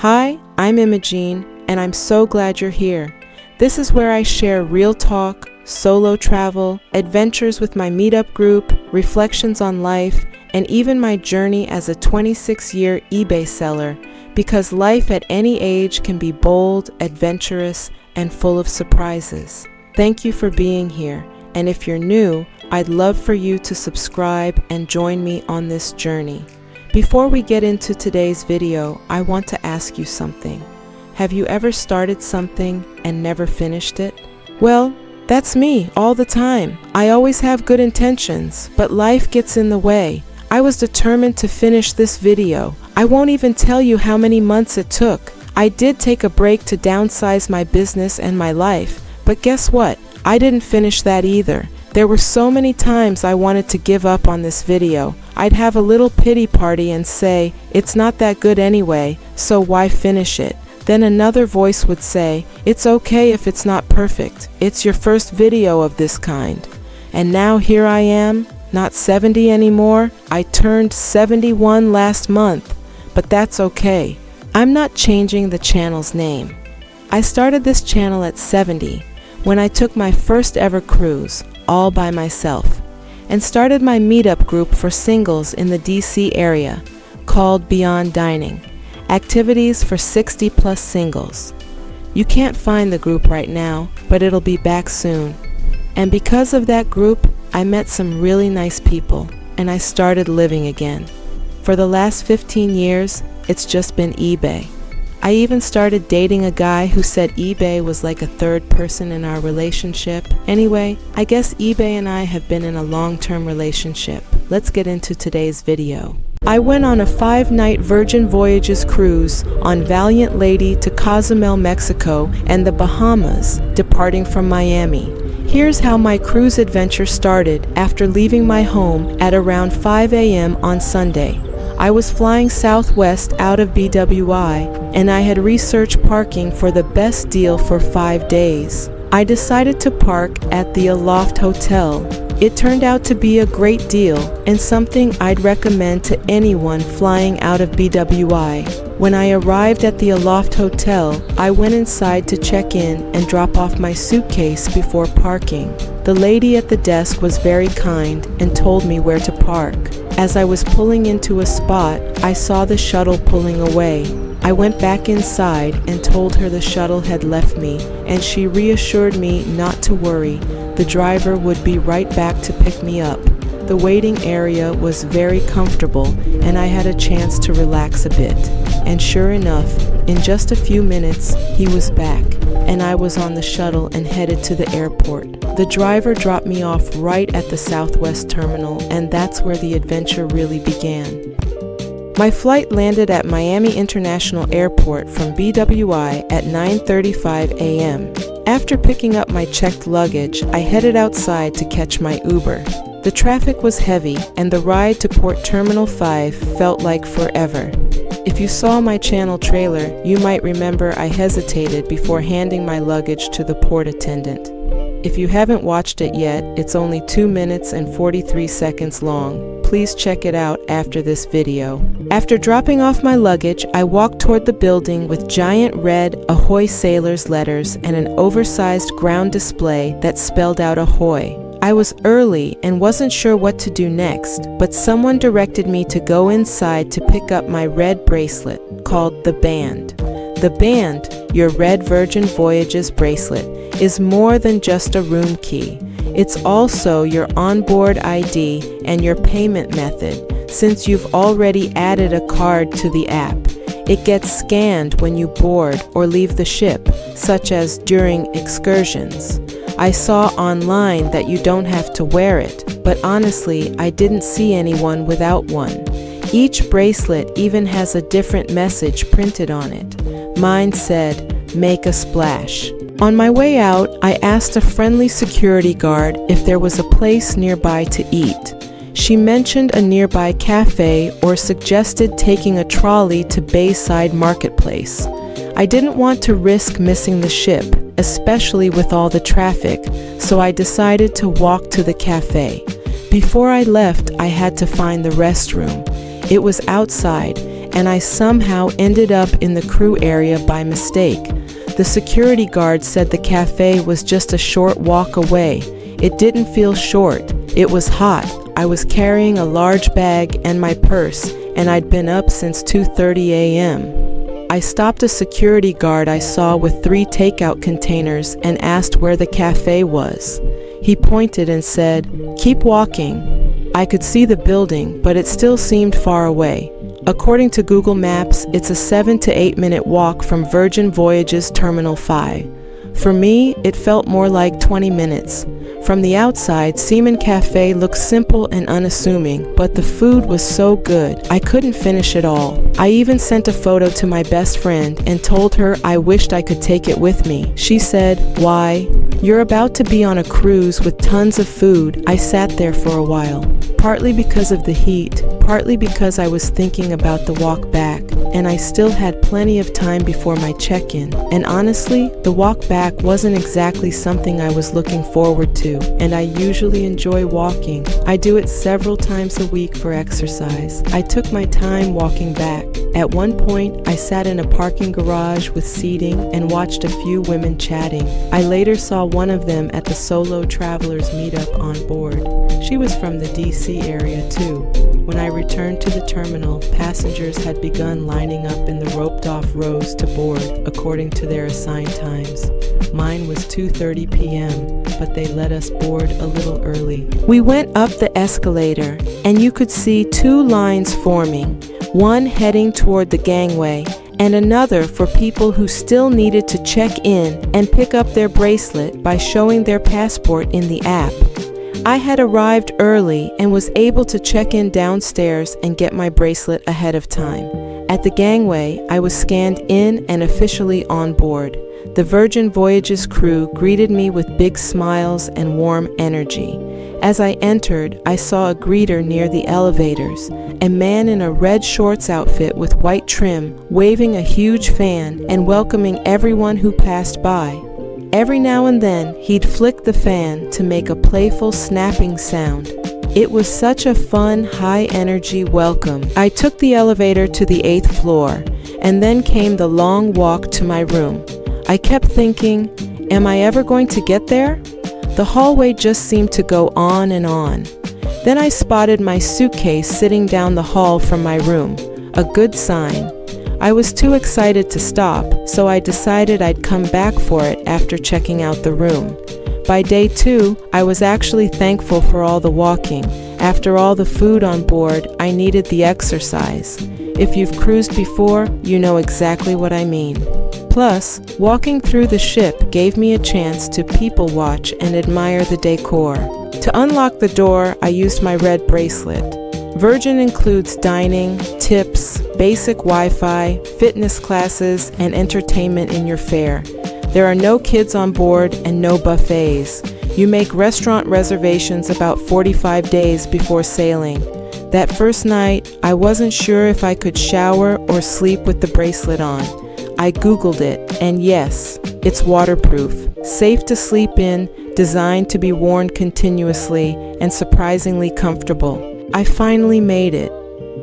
Hi, I'm Imogene, and I'm so glad you're here. This is where I share real talk, solo travel, adventures with my meetup group, reflections on life, and even my journey as a 26-year eBay seller, because life at any age can be bold, adventurous, and full of surprises. Thank you for being here, and if you're new, I'd love for you to subscribe and join me on this journey. Before we get into today's video, I want to ask you something. Have you ever started something and never finished it? Well, that's me all the time. I always have good intentions, but life gets in the way. I was determined to finish this video. I won't even tell you how many months it took. I did take a break to downsize my business and my life, but guess what? I didn't finish that either. There were so many times I wanted to give up on this video. I'd have a little pity party and say, it's not that good anyway, so why finish it? Then another voice would say, it's okay if it's not perfect. It's your first video of this kind. And now here I am, not 70 anymore. I turned 71 last month, but that's okay. I'm not changing the channel's name. I started this channel at 70 when I took my first ever cruise, all by myself, and started my meetup group for singles in the DC area called Beyond Dining, activities for 60+ singles. You can't find the group right now, but it'll be back soon. And because of that group, I met some really nice people, and I started living again. For the last 15 years, it's just been eBay. I even started dating a guy who said eBay was like a third person in our relationship. Anyway, I guess eBay and I have been in a long-term relationship. Let's get into today's video. I went on a 5-night Virgin Voyages cruise on Valiant Lady to Cozumel, Mexico, and the Bahamas, departing from Miami. Here's how my cruise adventure started after leaving my home at around 5 a.m. on Sunday. I was flying southwest out of BWI, and I had researched parking for the best deal for 5 days. I decided to park at the Aloft Hotel. It turned out to be a great deal and something I'd recommend to anyone flying out of BWI. When I arrived at the Aloft Hotel, I went inside to check in and drop off my suitcase before parking. The lady at the desk was very kind and told me where to park. As I was pulling into a spot, I saw the shuttle pulling away. I went back inside and told her the shuttle had left me, and she reassured me not to worry. The driver would be right back to pick me up. The waiting area was very comfortable, and I had a chance to relax a bit. And sure enough, in just a few minutes, he was back, and I was on the shuttle and headed to the airport. The driver dropped me off right at the Southwest Terminal, and that's where the adventure really began. My flight landed at Miami International Airport from BWI at 9:35 a.m. After picking up my checked luggage, I headed outside to catch my Uber. The traffic was heavy, and the ride to Port Terminal 5 felt like forever. If you saw my channel trailer, you might remember I hesitated before handing my luggage to the port attendant. If you haven't watched it yet, it's only 2 minutes and 43 seconds long. Please check it out after this video. After dropping off my luggage, I walked toward the building with giant red Ahoy Sailors letters and an oversized ground display that spelled out Ahoy. I was early and wasn't sure what to do next, but someone directed me to go inside to pick up my red bracelet called the Band. The Band, your red Virgin Voyages bracelet, is more than just a room key. It's also your onboard ID and your payment method, since you've already added a card to the app. It gets scanned when you board or leave the ship, such as during excursions. I saw online that you don't have to wear it, but honestly, I didn't see anyone without one. Each bracelet even has a different message printed on it. Mine said, "Make a splash." On my way out, I asked a friendly security guard if there was a place nearby to eat. She mentioned a nearby cafe or suggested taking a trolley to Bayside Marketplace. I didn't want to risk missing the ship, especially with all the traffic, so I decided to walk to the cafe. Before I left, I had to find the restroom. It was outside, and I somehow ended up in the crew area by mistake. The security guard said the cafe was just a short walk away. It didn't feel short. It was hot. I was carrying a large bag and my purse, and I'd been up since 2:30 a.m. I stopped a security guard I saw with 3 takeout containers and asked where the cafe was. He pointed and said, "Keep walking." I could see the building, but it still seemed far away. According to Google Maps, it's a 7 to 8 minute walk from Virgin Voyages Terminal 5. For me, it felt more like 20 minutes. From the outside, Seaman Cafe looked simple and unassuming, but the food was so good, I couldn't finish it all. I even sent a photo to my best friend and told her I wished I could take it with me. She said, "Why? You're about to be on a cruise with tons of food." I sat there for a while, partly because of the heat, partly because I was thinking about the walk back, and I still had plenty of time before my check-in. And honestly, the walk back wasn't exactly something I was looking forward to, and I usually enjoy walking. I do it several times a week for exercise. I took my time walking back. At one point, I sat in a parking garage with seating and watched a few women chatting. I later saw one of them at the Solo Travelers meetup on board. She was from the DC area too. When I returned to the terminal, passengers had begun lining up in the roped-off rows to board, according to their assigned times. Mine was 2:30 p.m., but they let us board a little early. We went up the escalator, and you could see 2 lines forming, one heading toward the gangway, and another for people who still needed to check in and pick up their bracelet by showing their passport in the app. I had arrived early and was able to check in downstairs and get my bracelet ahead of time. At the gangway, I was scanned in and officially on board. The Virgin Voyages crew greeted me with big smiles and warm energy. As I entered, I saw a greeter near the elevators, a man in a red shorts outfit with white trim, waving a huge fan and welcoming everyone who passed by. Every now and then, he'd flick the fan to make a playful snapping sound. It was such a fun, high-energy welcome. I took the elevator to the 8th floor, and then came the long walk to my room. I kept thinking, am I ever going to get there? The hallway just seemed to go on and on. Then I spotted my suitcase sitting down the hall from my room, a good sign. I was too excited to stop, so I decided I'd come back for it after checking out the room. By day 2, I was actually thankful for all the walking. After all the food on board, I needed the exercise. If you've cruised before, you know exactly what I mean. Plus, walking through the ship gave me a chance to people watch and admire the decor. To unlock the door, I used my red bracelet. Virgin includes dining, tips, basic Wi-Fi, fitness classes, and entertainment in your fare. There are no kids on board and no buffets. You make restaurant reservations about 45 days before sailing. That first night, I wasn't sure if I could shower or sleep with the bracelet on. I Googled it, and yes, it's waterproof, safe to sleep in, designed to be worn continuously, and surprisingly comfortable. I finally made it,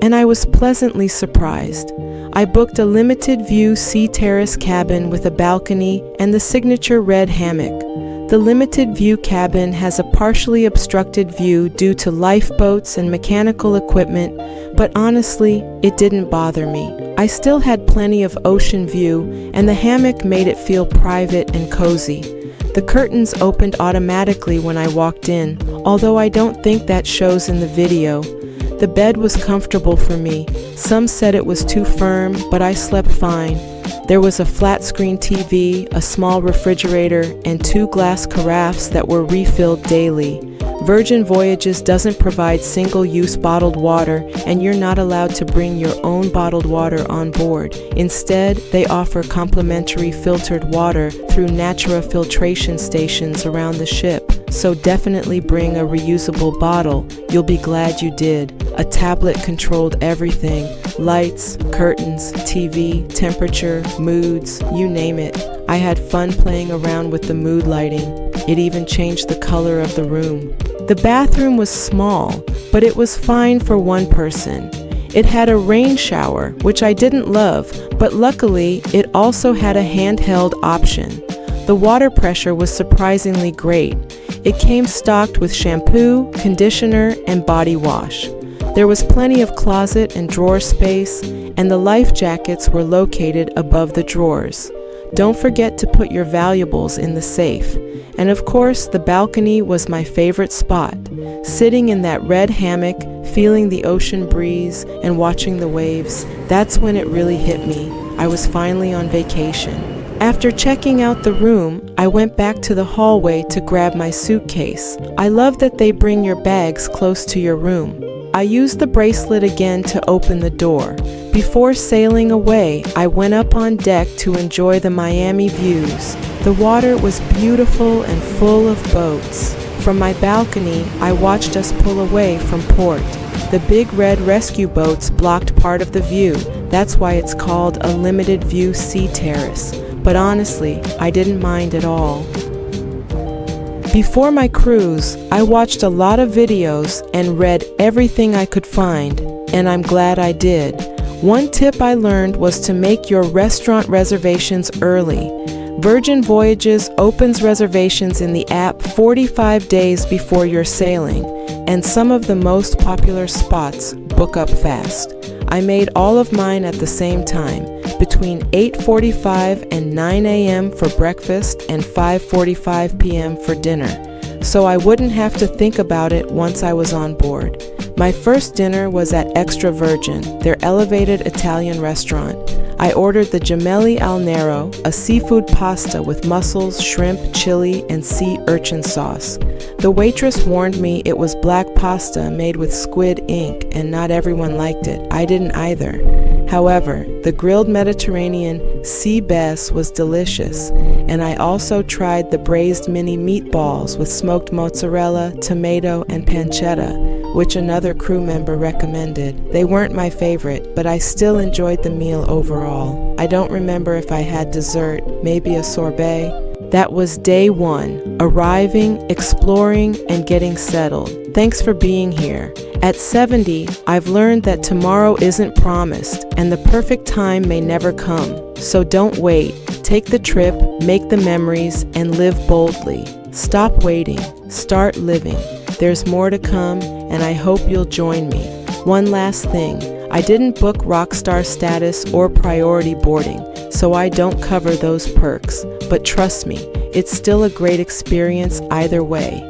and I was pleasantly surprised. I booked a limited view sea terrace cabin with a balcony and the signature red hammock. The limited view cabin has a partially obstructed view due to lifeboats and mechanical equipment, but honestly, it didn't bother me. I still had plenty of ocean view, and the hammock made it feel private and cozy. The curtains opened automatically when I walked in, although I don't think that shows in the video. The bed was comfortable for me. Some said it was too firm, but I slept fine. There was a flat-screen TV, a small refrigerator, and 2 glass carafes that were refilled daily. Virgin Voyages doesn't provide single-use bottled water, and you're not allowed to bring your own bottled water on board. Instead, they offer complimentary filtered water through Natura filtration stations around the ship. So definitely bring a reusable bottle. You'll be glad you did. A tablet controlled everything. Lights, curtains, TV, temperature, moods, you name it. I had fun playing around with the mood lighting. It even changed the color of the room. The bathroom was small, but it was fine for one person. It had a rain shower, which I didn't love, but luckily it also had a handheld option. The water pressure was surprisingly great. It came stocked with shampoo, conditioner, and body wash. There was plenty of closet and drawer space, and the life jackets were located above the drawers. Don't forget to put your valuables in the safe. And of course, the balcony was my favorite spot. Sitting in that red hammock, feeling the ocean breeze and watching the waves, that's when it really hit me. I was finally on vacation. After checking out the room, I went back to the hallway to grab my suitcase. I love that they bring your bags close to your room. I used the bracelet again to open the door. Before sailing away, I went up on deck to enjoy the Miami views. The water was beautiful and full of boats. From my balcony, I watched us pull away from port. The big red rescue boats blocked part of the view. That's why it's called a limited view sea terrace. But honestly, I didn't mind at all. Before my cruise, I watched a lot of videos and read everything I could find, and I'm glad I did. One tip I learned was to make your restaurant reservations early. Virgin Voyages opens reservations in the app 45 days before you're sailing, and some of the most popular spots book up fast. I made all of mine at the same time, between 8:45 and 9 a.m. for breakfast and 5:45 p.m. for dinner, so I wouldn't have to think about it once I was on board. My first dinner was at Extra Virgin, their elevated Italian restaurant. I ordered the gemelli al nero, a seafood pasta with mussels, shrimp, chili, and sea urchin sauce. The waitress warned me it was black pasta made with squid ink, and not everyone liked it. I didn't either. However, the grilled Mediterranean sea bass was delicious, and I also tried the braised mini meatballs with smoked mozzarella, tomato, and pancetta, which another crew member recommended. They weren't my favorite, but I still enjoyed the meal overall. I don't remember if I had dessert, maybe a sorbet. That was day one, arriving, exploring, and getting settled. Thanks for being here. At 70, I've learned that tomorrow isn't promised, and the perfect time may never come. So don't wait. Take the trip, make the memories, and live boldly. Stop waiting. Start living. There's more to come, and I hope you'll join me. One last thing. I didn't book rockstar status or priority boarding, so I don't cover those perks. But trust me, it's still a great experience either way.